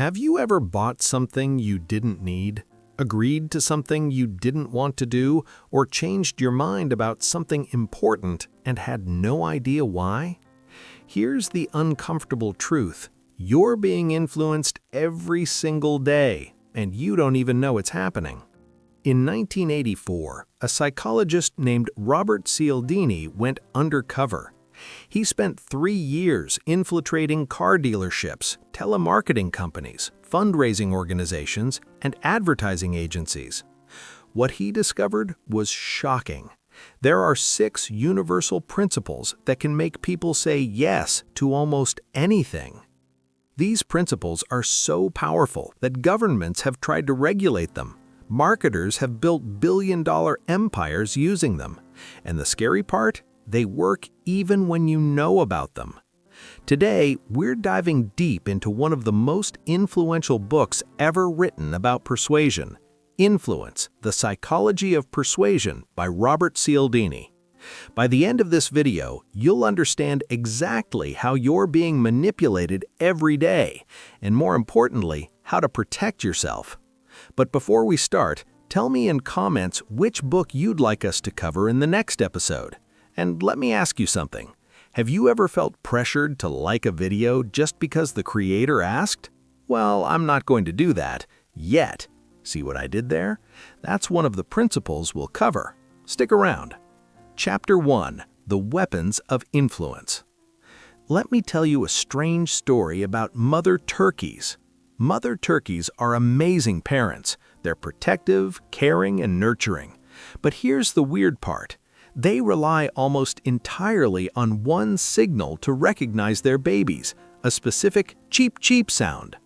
Have you ever bought something you didn't need, agreed to something you didn't want to do, or changed your mind about something important and had no idea why? Here's the uncomfortable truth. You're being influenced every single day, and you don't even know it's happening. In 1984, a psychologist named Robert Cialdini went undercover. He spent 3 years infiltrating car dealerships, telemarketing companies, fundraising organizations, and advertising agencies. What he discovered was shocking. There are 6 universal principles that can make people say yes to almost anything. These principles are so powerful that governments have tried to regulate them. Marketers have built billion-dollar empires using them. And the scary part? They work even when you know about them. Today, we're diving deep into one of the most influential books ever written about persuasion, Influence, The Psychology of Persuasion by Robert Cialdini. By the end of this video, you'll understand exactly how you're being manipulated every day, and more importantly, how to protect yourself. But before we start, tell me in comments which book you'd like us to cover in the next episode. And let me ask you something. Have you ever felt pressured to like a video just because the creator asked? Well, I'm not going to do that yet. See what I did there? That's one of the principles we'll cover. Stick around. Chapter 1: The Weapons of Influence. Let me tell you a strange story about mother turkeys. Mother turkeys are amazing parents. They're protective, caring, and nurturing. But here's the weird part. They rely almost entirely on one signal to recognize their babies, a specific cheep cheep sound.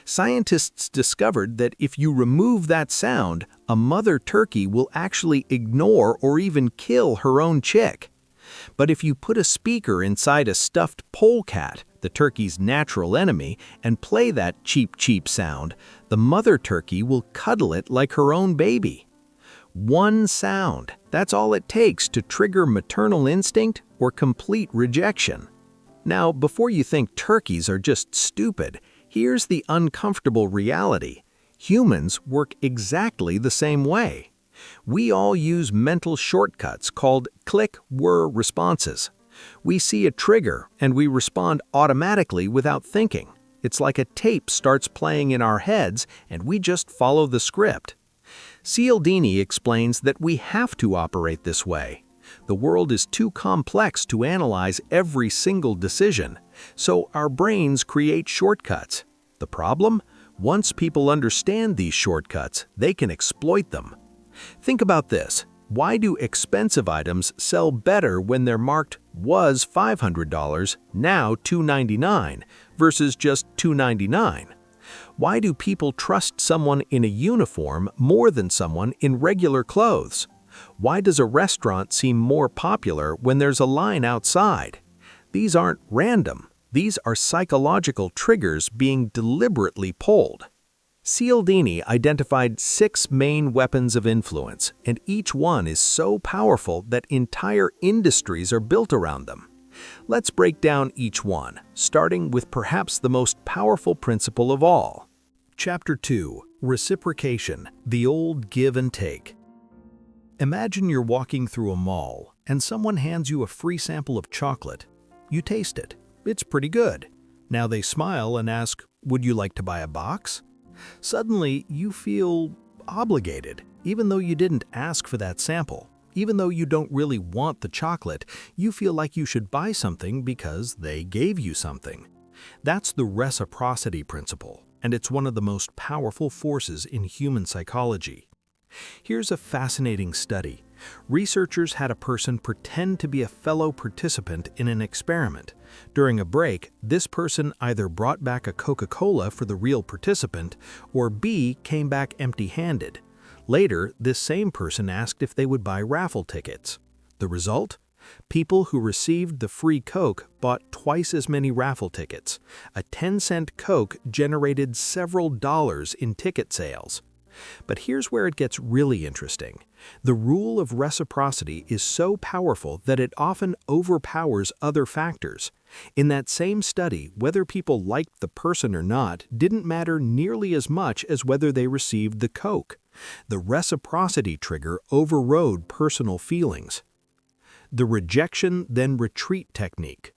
Scientists discovered that if you remove that sound, a mother turkey will actually ignore or even kill her own chick. But if you put a speaker inside a stuffed polecat, the turkey's natural enemy, and play that cheep cheep sound, the mother turkey will cuddle it like her own baby. One sound, that's all it takes to trigger maternal instinct or complete rejection. Now, before you think turkeys are just stupid, here's the uncomfortable reality. Humans work exactly the same way. We all use mental shortcuts called click-whir responses. We see a trigger and we respond automatically without thinking. It's like a tape starts playing in our heads and we just follow the script. Cialdini explains that we have to operate this way. The world is too complex to analyze every single decision, so our brains create shortcuts. The problem? Once people understand these shortcuts, they can exploit them. Think about this. Why do expensive items sell better when they're marked was $500, now $299, versus just $299? Why do people trust someone in a uniform more than someone in regular clothes? Why does a restaurant seem more popular when there's a line outside? These aren't random. These are psychological triggers being deliberately pulled. Cialdini identified 6 main weapons of influence, and each one is so powerful that entire industries are built around them. Let's break down each one, starting with perhaps the most powerful principle of all. Chapter 2: Reciprocation, the old give and take. Imagine you're walking through a mall, and someone hands you a free sample of chocolate. You taste it. It's pretty good. Now they smile and ask, "Would you like to buy a box?" Suddenly, you feel obligated, even though you didn't ask for that sample. Even though you don't really want the chocolate, you feel like you should buy something because they gave you something. That's the reciprocity principle, and it's one of the most powerful forces in human psychology. Here's a fascinating study. Researchers had a person pretend to be a fellow participant in an experiment. During a break, this person either brought back a Coca-Cola for the real participant, or B, came back empty-handed. Later, this same person asked if they would buy raffle tickets. The result? People who received the free Coke bought twice as many raffle tickets. A 10-cent Coke generated several dollars in ticket sales. But here's where it gets really interesting. The rule of reciprocity is so powerful that it often overpowers other factors. In that same study, whether people liked the person or not didn't matter nearly as much as whether they received the Coke. The reciprocity trigger overrode personal feelings. The rejection then retreat technique.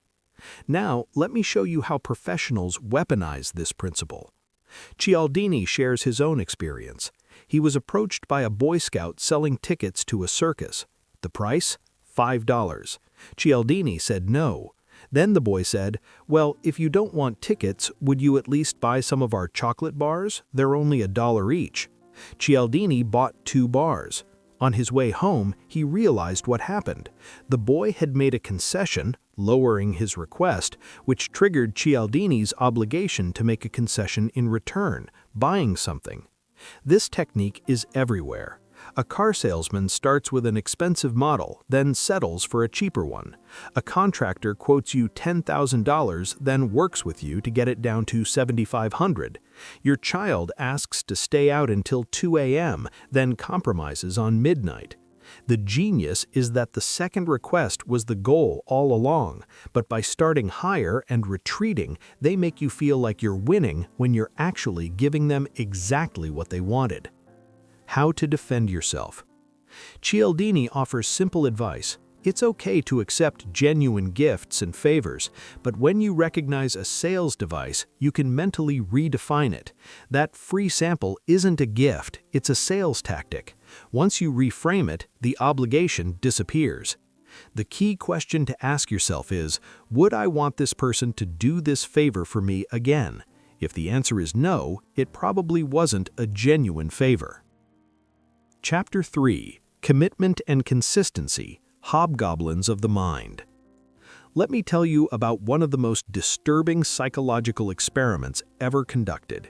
Now, let me show you how professionals weaponize this principle. Cialdini shares his own experience. He was approached by a Boy Scout selling tickets to a circus. The price? $5. Cialdini said no. Then the boy said, "Well, if you don't want tickets, would you at least buy some of our chocolate bars? They're only $1 each." Cialdini bought 2 bars. On his way home, he realized what happened. The boy had made a concession, lowering his request, which triggered Cialdini's obligation to make a concession in return, buying something. This technique is everywhere. A car salesman starts with an expensive model, then settles for a cheaper one. A contractor quotes you $10,000, then works with you to get it down to $7,500. Your child asks to stay out until 2 a.m., then compromises on midnight. The genius is that the second request was the goal all along, but by starting higher and retreating, they make you feel like you're winning when you're actually giving them exactly what they wanted. How to defend yourself. Cialdini offers simple advice. It's okay to accept genuine gifts and favors, but when you recognize a sales device, you can mentally redefine it. That free sample isn't a gift, it's a sales tactic. Once you reframe it, the obligation disappears. The key question to ask yourself is, would I want this person to do this favor for me again? If the answer is no, it probably wasn't a genuine favor. Chapter 3. Commitment and Consistency, Hobgoblins of the Mind. Let me tell you about one of the most disturbing psychological experiments ever conducted.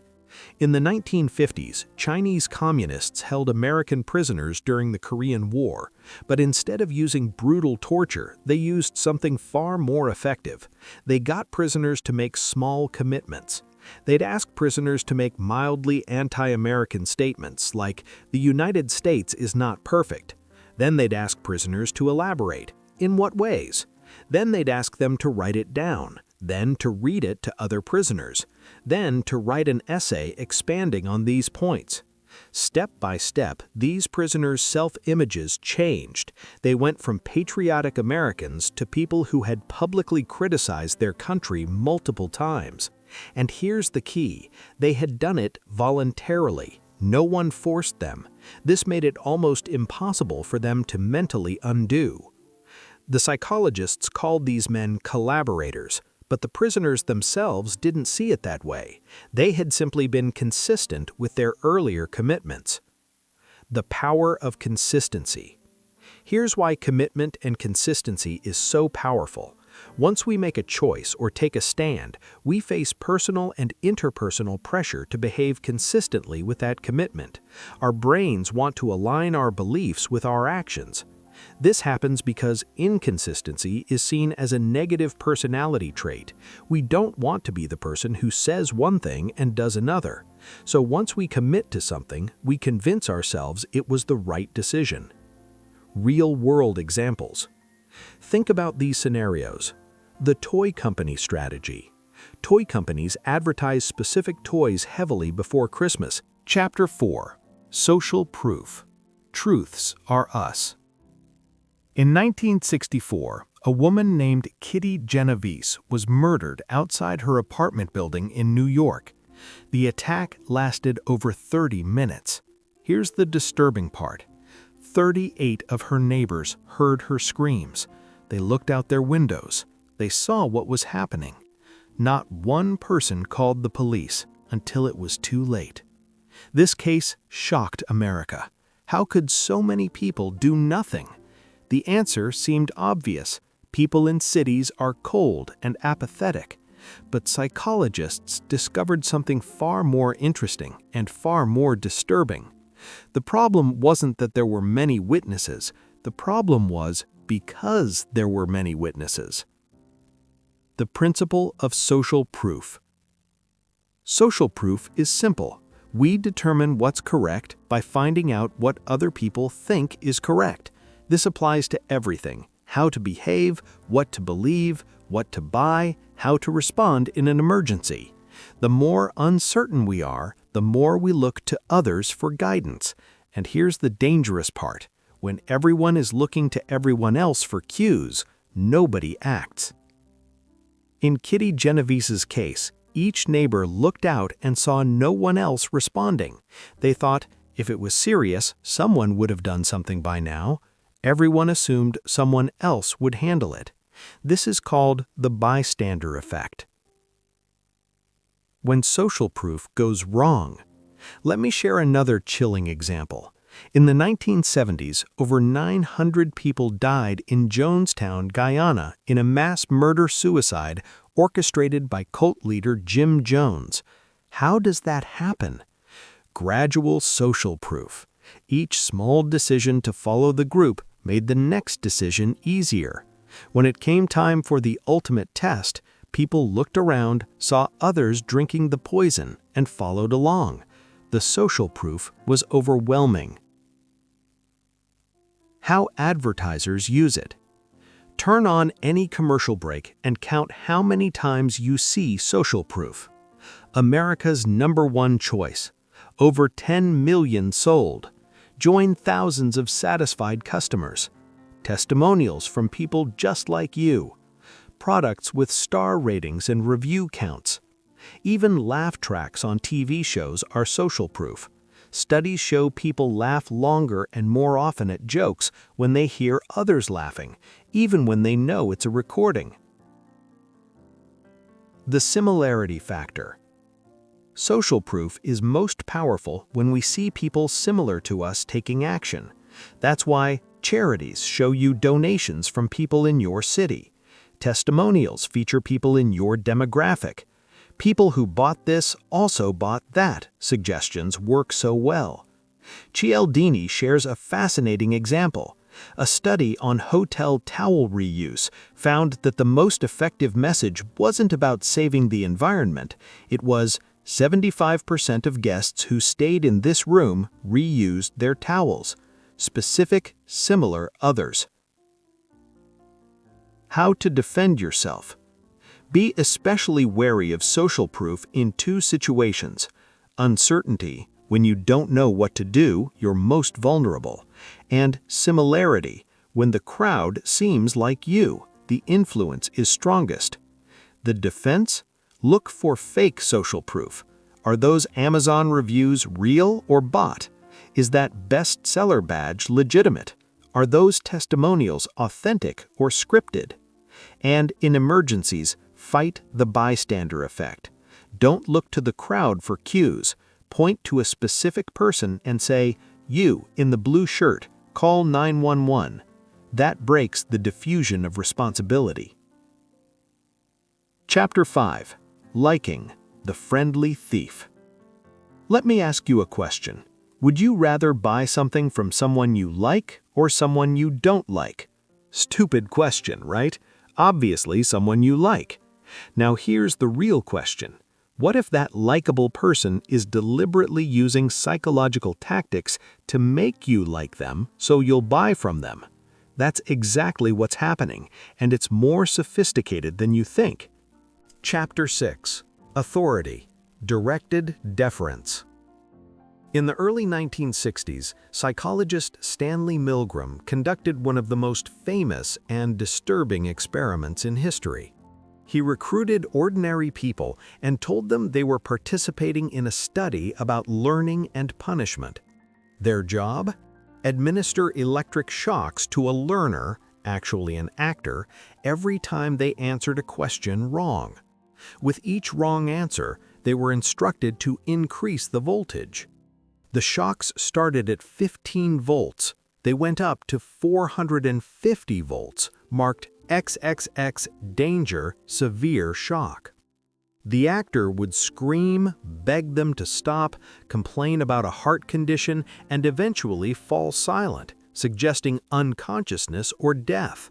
In the 1950s, Chinese communists held American prisoners during the Korean War, but instead of using brutal torture, they used something far more effective. They got prisoners to make small commitments. They'd ask prisoners to make mildly anti-American statements like, "The United States is not perfect." Then they'd ask prisoners to elaborate. In what ways? Then they'd ask them to write it down, then to read it to other prisoners, then to write an essay expanding on these points. Step by step, these prisoners' self-images changed. They went from patriotic Americans to people who had publicly criticized their country multiple times. And here's the key, they had done it voluntarily. No one forced them. This made it almost impossible for them to mentally undo. The psychologists called these men collaborators, but the prisoners themselves didn't see it that way. They had simply been consistent with their earlier commitments. The power of consistency. Here's why commitment and consistency is so powerful. Once we make a choice or take a stand, we face personal and interpersonal pressure to behave consistently with that commitment. Our brains want to align our beliefs with our actions. This happens because inconsistency is seen as a negative personality trait. We don't want to be the person who says one thing and does another. So once we commit to something, we convince ourselves it was the right decision. Real-world examples. Think about these scenarios. The toy company strategy. Toy companies advertise specific toys heavily before Christmas. Chapter 4. Social Proof. Truths are us. In 1964, a woman named Kitty Genovese was murdered outside her apartment building in New York. The attack lasted over 30 minutes. Here's the disturbing part. 38 of her neighbors heard her screams. They looked out their windows. They saw what was happening. Not one person called the police until it was too late. This case shocked America. How could so many people do nothing? The answer seemed obvious. People in cities are cold and apathetic. But psychologists discovered something far more interesting and far more disturbing. The problem wasn't that there were many witnesses. The problem was because there were many witnesses. The principle of social proof. Social proof is simple. We determine what's correct by finding out what other people think is correct. This applies to everything: how to behave, what to believe, what to buy, how to respond in an emergency. The more uncertain we are, the more we look to others for guidance. And here's the dangerous part. When everyone is looking to everyone else for cues, nobody acts. In Kitty Genovese's case, each neighbor looked out and saw no one else responding. They thought, if it was serious, someone would have done something by now. Everyone assumed someone else would handle it. This is called the bystander effect. When social proof goes wrong. Let me share another chilling example. In the 1970s, over 900 people died in Jonestown, Guyana, in a mass murder-suicide orchestrated by cult leader Jim Jones. How does that happen? Gradual social proof. Each small decision to follow the group made the next decision easier. When it came time for the ultimate test, people looked around, saw others drinking the poison, and followed along. The social proof was overwhelming. How advertisers use it. Turn on any commercial break and count how many times you see social proof. America's #1 choice. Over 10 million sold. Join thousands of satisfied customers. Testimonials from people just like you. Products with star ratings and review counts. Even laugh tracks on TV shows are social proof. Studies show people laugh longer and more often at jokes when they hear others laughing, even when they know it's a recording. The similarity factor. Social proof is most powerful when we see people similar to us taking action. That's why charities show you donations from people in your city. Testimonials feature people in your demographic. People who bought this also bought that suggestions work so well. Cialdini shares a fascinating example. A study on hotel towel reuse found that the most effective message wasn't about saving the environment. It was 75% of guests who stayed in this room reused their towels. Specific, similar others. How to defend yourself. Be especially wary of social proof in two situations. Uncertainty, when you don't know what to do, you're most vulnerable. And similarity, when the crowd seems like you, the influence is strongest. The defense? Look for fake social proof. Are those Amazon reviews real or bot? Is that bestseller badge legitimate? Are those testimonials authentic or scripted? And in emergencies, fight the bystander effect. Don't look to the crowd for cues. Point to a specific person and say, "You, in the blue shirt, call 911. That breaks the diffusion of responsibility. Chapter 5. Liking, the Friendly Thief. Let me ask you a question. Would you rather buy something from someone you like or someone you don't like? Stupid question, right? Obviously someone you like. Now here's the real question. What if that likable person is deliberately using psychological tactics to make you like them so you'll buy from them? That's exactly what's happening, and it's more sophisticated than you think. Chapter 6. Authority, Directed Deference. In the early 1960s, psychologist Stanley Milgram conducted one of the most famous and disturbing experiments in history. He recruited ordinary people and told them they were participating in a study about learning and punishment. Their job? Administer electric shocks to a learner, actually an actor, every time they answered a question wrong. With each wrong answer, they were instructed to increase the voltage. The shocks started at 15 volts. They went up to 450 volts, marked XXX danger, severe shock. The actor would scream, beg them to stop, complain about a heart condition, and eventually fall silent, suggesting unconsciousness or death.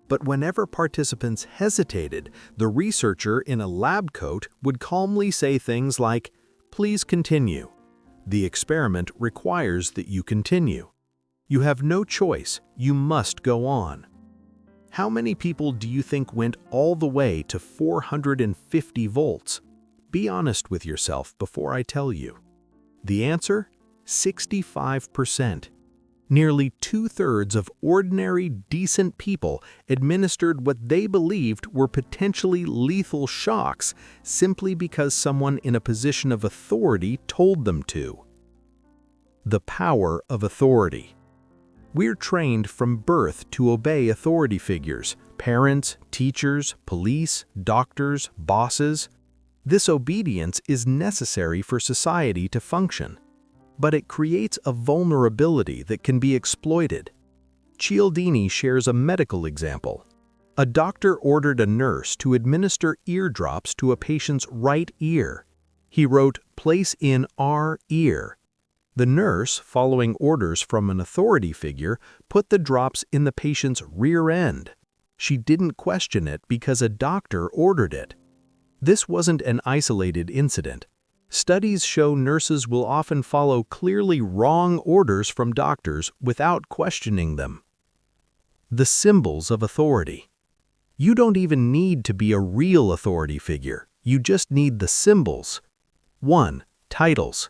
But whenever participants hesitated, the researcher in a lab coat would calmly say things like, "Please continue. The experiment requires that you continue. You have no choice. You must go on." How many people do you think went all the way to 450 volts? Be honest with yourself before I tell you. The answer? 65%. Nearly 2/3 of ordinary, decent people administered what they believed were potentially lethal shocks simply because someone in a position of authority told them to. The power of authority. We're trained from birth to obey authority figures, parents, teachers, police, doctors, bosses. This obedience is necessary for society to function, but it creates a vulnerability that can be exploited. Cialdini shares a medical example. A doctor ordered a nurse to administer eardrops to a patient's right ear. He wrote, "Place in our ear." The nurse, following orders from an authority figure, put the drops in the patient's rear end. She didn't question it because a doctor ordered it. This wasn't an isolated incident. Studies show nurses will often follow clearly wrong orders from doctors without questioning them. The symbols of authority. You don't even need to be a real authority figure. You just need the symbols. 1. Titles.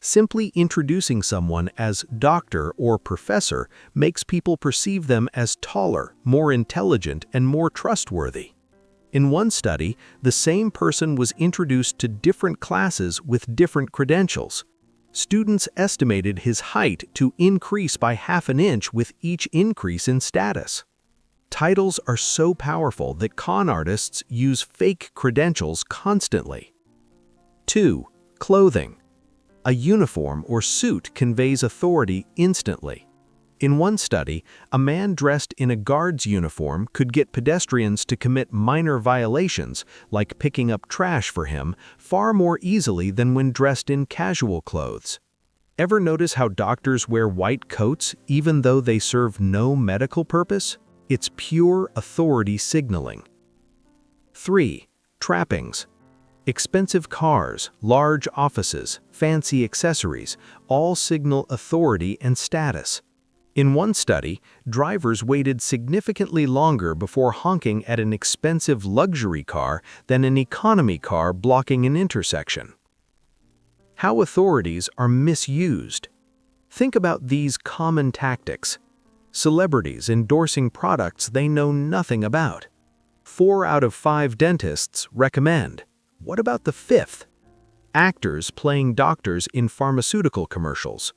Simply introducing someone as doctor or professor makes people perceive them as taller, more intelligent, and more trustworthy. In one study, the same person was introduced to different classes with different credentials. Students estimated his height to increase by half an inch with each increase in status. Titles are so powerful that con artists use fake credentials constantly. 2. Clothing. A uniform or suit conveys authority instantly. In one study, a man dressed in a guard's uniform could get pedestrians to commit minor violations, like picking up trash for him, far more easily than when dressed in casual clothes. Ever notice how doctors wear white coats even though they serve no medical purpose? It's pure authority signaling. 3. Trappings. Expensive cars, large offices, fancy accessories all signal authority and status. In one study, drivers waited significantly longer before honking at an expensive luxury car than an economy car blocking an intersection. How authorities are misused. Think about these common tactics. Celebrities endorsing products they know nothing about. 4 out of 5 dentists recommend. What about the 5th? Actors playing doctors in pharmaceutical commercials.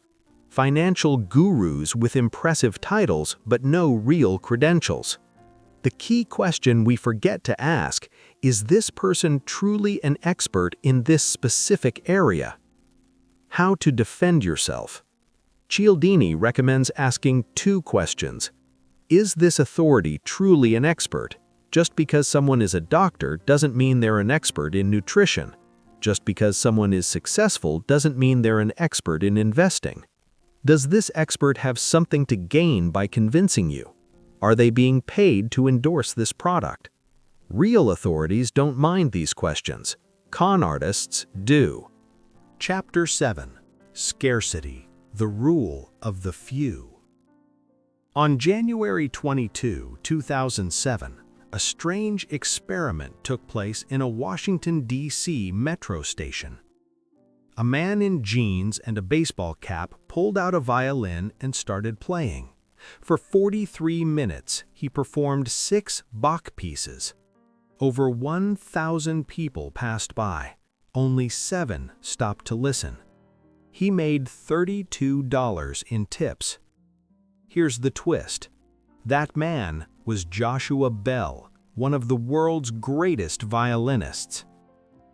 Financial gurus with impressive titles but no real credentials. The key question we forget to ask is this person truly an expert in this specific area? How to defend yourself. Cialdini recommends asking 2 questions. Is this authority truly an expert? Just because someone is a doctor doesn't mean they're an expert in nutrition. Just because someone is successful doesn't mean they're an expert in investing. Does this expert have something to gain by convincing you? Are they being paid to endorse this product? Real authorities don't mind these questions. Con artists do. Chapter 7. Scarcity, the Rule of the Few. On January 22, 2007, a strange experiment took place in a Washington, D.C. metro station. A man in jeans and a baseball cap pulled out a violin and started playing. For 43 minutes, he performed 6 Bach pieces. Over 1,000 people passed by. Only 7 stopped to listen. He made $32 in tips. Here's the twist. That man was Joshua Bell, one of the world's greatest violinists.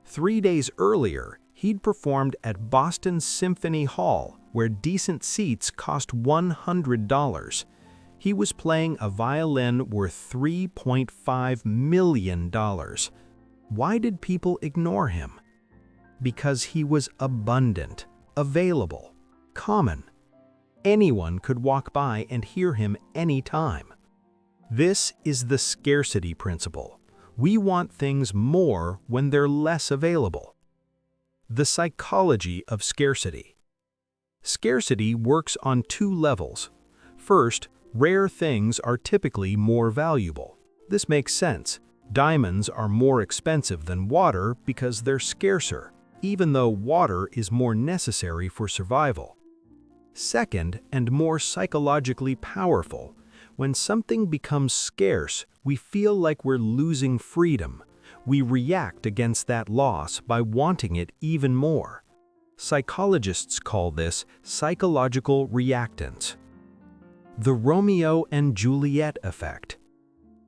3 days earlier, he'd performed at Boston Symphony Hall, where decent seats cost $100. He was playing a violin worth $3.5 million. Why did people ignore him? Because he was abundant, available, common. Anyone could walk by and hear him anytime. This is the scarcity principle. We want things more when they're less available. The psychology of scarcity. Scarcity works on 2 levels. First, Rare things are typically more valuable. This makes sense. Diamonds are more expensive than water because they're scarcer, even though water is more necessary for survival. Second, and more psychologically powerful, when something becomes scarce, we feel like we're losing freedom. We react against that loss by wanting it even more. Psychologists call this psychological reactance. The Romeo and Juliet effect.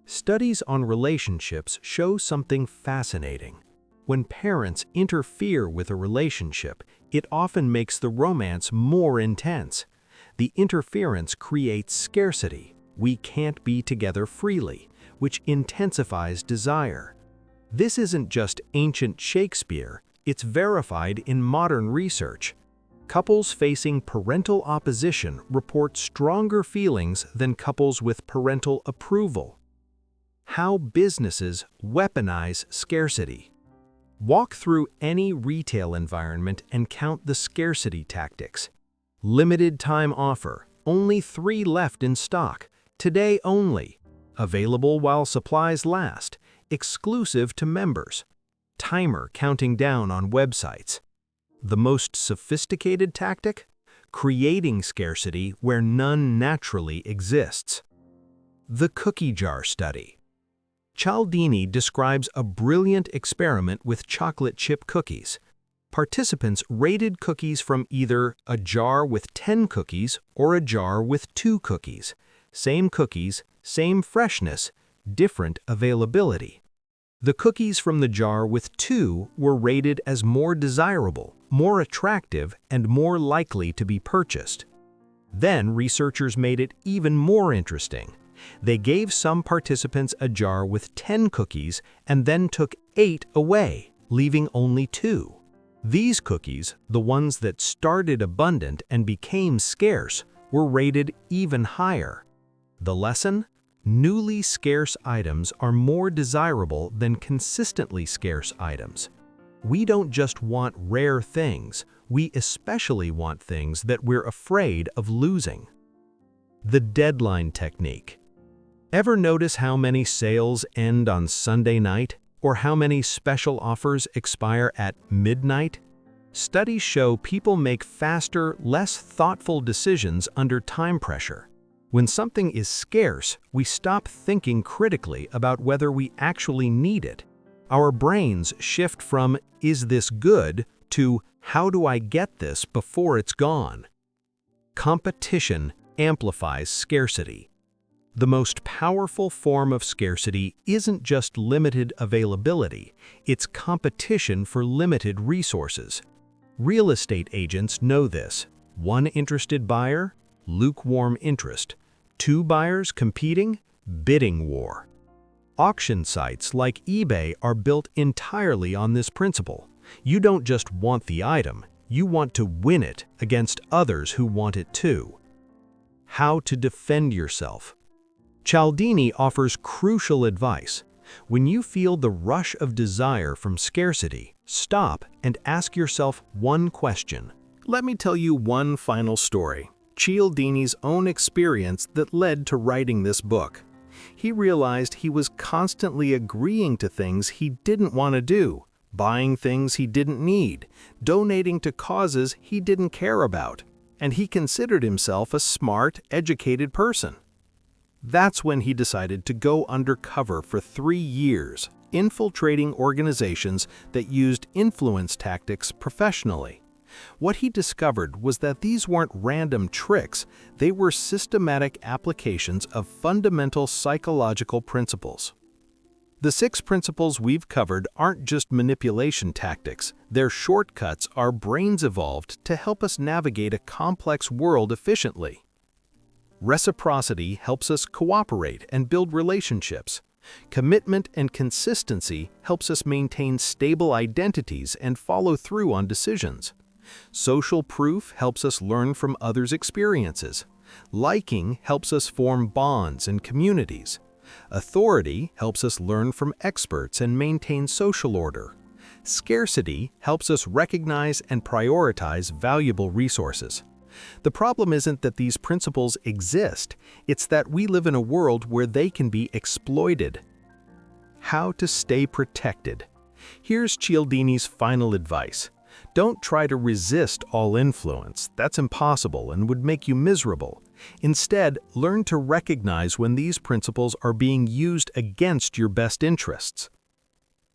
Studies on relationships show something fascinating. When parents interfere with a relationship, it often makes the romance more intense. The interference creates scarcity. We can't be together freely, which intensifies desire. This isn't just ancient Shakespeare, it's verified in modern research. Couples facing parental opposition report stronger feelings than couples with parental approval. How businesses weaponize scarcity. Walk through any retail environment and count the scarcity tactics. Limited time offer, only 3 left in stock, today only. Available while supplies last, exclusive to members. Timer counting down on websites. The most sophisticated tactic? Creating scarcity where none naturally exists. The cookie jar study. Cialdini describes a brilliant experiment with chocolate chip cookies. Participants rated cookies from either a jar with 10 cookies or a jar with 2 cookies. Same cookies, same freshness, different availability. The cookies from the jar with 2 were rated as more desirable, more attractive, and more likely to be purchased. Then researchers made it even more interesting. They gave some participants a jar with 10 cookies and then took 8 away, leaving only 2. These cookies, the ones that started abundant and became scarce, were rated even higher. The lesson? Newly scarce items are more desirable than consistently scarce items. We don't just want rare things, we especially want things that we're afraid of losing. The deadline technique. Ever notice how many sales end on Sunday night, or how many special offers expire at midnight? Studies show people make faster, less thoughtful decisions under time pressure. When something is scarce, we stop thinking critically about whether we actually need it. Our brains shift from, "Is this good?" to, "How do I get this before it's gone?" Competition amplifies scarcity. The most powerful form of scarcity isn't just limited availability, it's competition for limited resources. Real estate agents know this. 1 interested buyer, lukewarm interest. 2 buyers competing, bidding war. Auction sites like eBay are built entirely on this principle. You don't just want the item, you want to win it against others who want it too. How to defend yourself. Cialdini offers crucial advice. When you feel the rush of desire from scarcity, stop and ask yourself one question. Let me tell you one final story, Cialdini's own experience that led to writing this book. He realized he was constantly agreeing to things he didn't want to do, buying things he didn't need, donating to causes he didn't care about, and he considered himself a smart, educated person. That's when he decided to go undercover for 3 years, infiltrating organizations that used influence tactics professionally. What he discovered was that these weren't random tricks, they were systematic applications of fundamental psychological principles. The 6 principles we've covered aren't just manipulation tactics, they're shortcuts our brains evolved to help us navigate a complex world efficiently. Reciprocity helps us cooperate and build relationships. Commitment and consistency helps us maintain stable identities and follow through on decisions. Social proof helps us learn from others' experiences. Liking helps us form bonds and communities. Authority helps us learn from experts and maintain social order. Scarcity helps us recognize and prioritize valuable resources. The problem isn't that these principles exist, it's that we live in a world where they can be exploited. How to stay protected. Here's Cialdini's final advice. Don't try to resist all influence. That's impossible and would make you miserable. Instead, learn to recognize when these principles are being used against your best interests.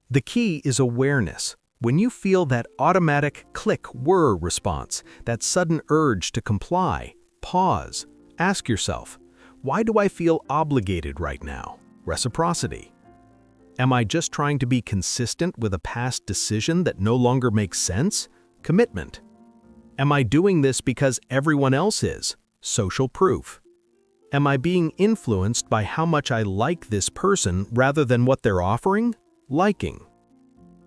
The key is awareness. When you feel that automatic click-whir response, that sudden urge to comply, pause. Ask yourself, why do I feel obligated right now? Reciprocity. Am I just trying to be consistent with a past decision that no longer makes sense? Commitment. Am I doing this because everyone else is? Social proof. Am I being influenced by how much I like this person rather than what they're offering? Liking.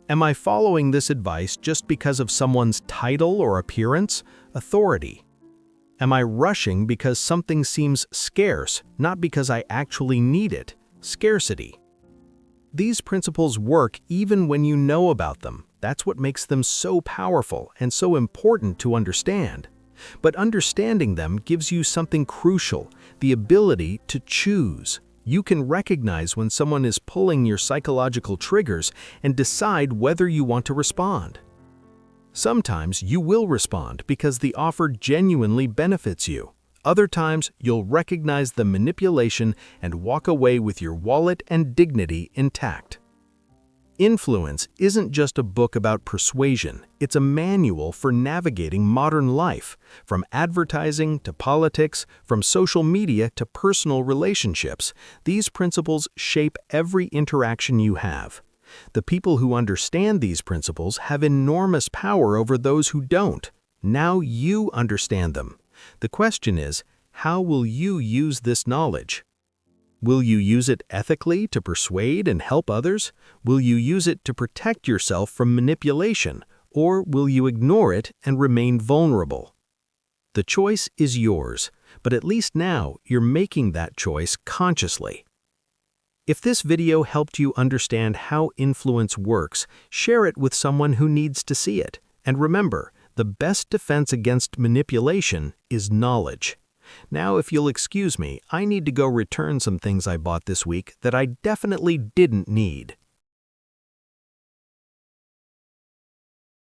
Am I following this advice just because of someone's title or appearance? Authority. Am I rushing because something seems scarce, not because I actually need it? Scarcity. These principles work even when you know about them. That's what makes them so powerful and so important to understand. But understanding them gives you something crucial, the ability to choose. You can recognize when someone is pulling your psychological triggers and decide whether you want to respond. Sometimes you will respond because the offer genuinely benefits you. Other times, you'll recognize the manipulation and walk away with your wallet and dignity intact. Influence isn't just a book about persuasion, it's a manual for navigating modern life, from advertising to politics, from social media to personal relationships. These principles shape every interaction you have. The people who understand these principles have enormous power over those who don't. Now you understand them. The question is, how will you use this knowledge? Will you use it ethically to persuade and help others? Will you use it to protect yourself from manipulation? Or will you ignore it and remain vulnerable? The choice is yours, but at least now you're making that choice consciously. If this video helped you understand how influence works, share it with someone who needs to see it. And remember, the best defense against manipulation is knowledge. Now, if you'll excuse me, I need to go return some things I bought this week that I definitely didn't need.